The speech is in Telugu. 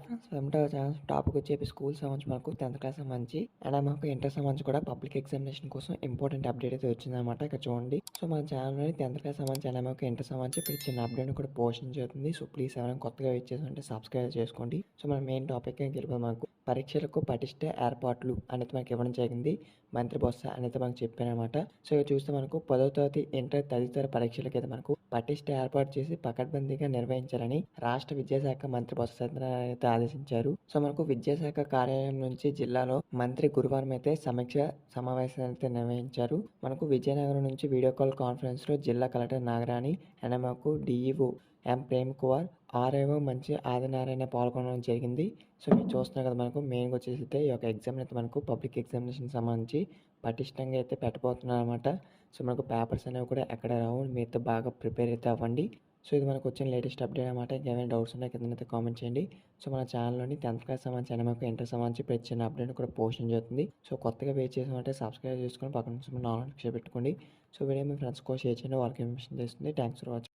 ఫ్రెండ్స్ వెంబట ఛానల్స్ టాపిక్ వచ్చేసి స్కూల్ సంబంధించి మనకు 10th క్లాస్ సంబంధించి అండ్ మాకు ఇంటర్ సంబంధించి కూడా పబ్లిక్ ఎగ్జామినేషన్ కోసం ఇంపార్టెంట్ అప్డేట్ అయితే వచ్చిందన్నమాట. ఇక్కడ చూడండి. సో మన ఛానల్లోని 10th క్లాస్ సంబంధించి అండ్ మాకు ఇంటర్ సంబంధించి ఇప్పుడు చిన్న అప్డేట్ కూడా పోస్ట్ చేస్తుంది. సో ప్లీజ్ ఎవరైనా కొత్తగా వెయిట్ చేస్తుంటే సబ్స్క్రైబ్ చేసుకోండి. సో మన మెయిన్ టాపిక్ గెలిపి మనకు పరీక్షలకు పటిష్ట ఏర్పాట్లు అనేది మనకి ఇవ్వడం జరిగింది. మంత్రి బొత్స అనేది మనకు చెప్పారనమాట. సో ఇక్కడ చూస్తే మనకు 10వ తరగతి ఇంటర్ తదితర పరీక్షలకైతే మనకు పటిష్ట ఏర్పాటు చేసి పకడ్బందీగా నిర్వహించాలని రాష్ట్ర విద్యాశాఖ మంత్రి బొత్స సత్యనారాయణ అయితే ఆదేశించారు. సో మనకు విద్యాశాఖ కార్యాలయం నుంచి జిల్లాలో మంత్రి గురువారం అయితే సమీక్ష సమావేశాన్ని అయితే నిర్వహించారు. మనకు విజయనగరం నుంచి వీడియో కాల్ కాన్ఫరెన్స్ లో జిల్లా కలెక్టర్ నాగరాణి అండ్ మనకు డిఈఓ ఎం ప్రేమ్ కుమార్ ఆర్ఐఓ మంచి ఆదినారాయణ పాల్గొనడం జరిగింది. సో మీరు చూస్తున్నారు కదా, మనకు మెయిన్గా వచ్చేసి అయితే ఈ యొక్క ఎగ్జామ్ అయితే మనకు పబ్లిక్ ఎగ్జామినేషన్ సంబంధించి పటిష్టంగా అయితే పెట్టబోతున్నారు అనమాట. సో మనకు పేపర్స్ అనేవి కూడా ఎక్కడ రావు, మీతో బాగా ప్రిపేర్ అయితే అవ్వండి. సో ఇది మనకు వచ్చిన లేటెస్ట్ అప్డేట్ అనమాట. ఇంకేమైనా డౌట్స్ ఉన్నాయి కింద అయితే కామెంట్ చేయండి. సో మన ఛానల్లోని 10th క్లాస్ సంబంధించి అండ్ మనకు ఇంటర్ సంబంధించి ప్రతి చిన్న అప్డేట్ కూడా పోస్ట్ జరుగుతుంది. సో కొత్తగా వెయిట్ చేసామంటే సబ్స్క్రైబ్ చేసుకొని పక్కన నుంచి నాలుగు పెట్టుకోండి. సో వీడియో మీ ఫ్రెండ్స్ కూడా షేర్ చేయండి, వాళ్ళకి ఇన్ఫర్మేషన్ చేస్తుంది. Thanks for watching.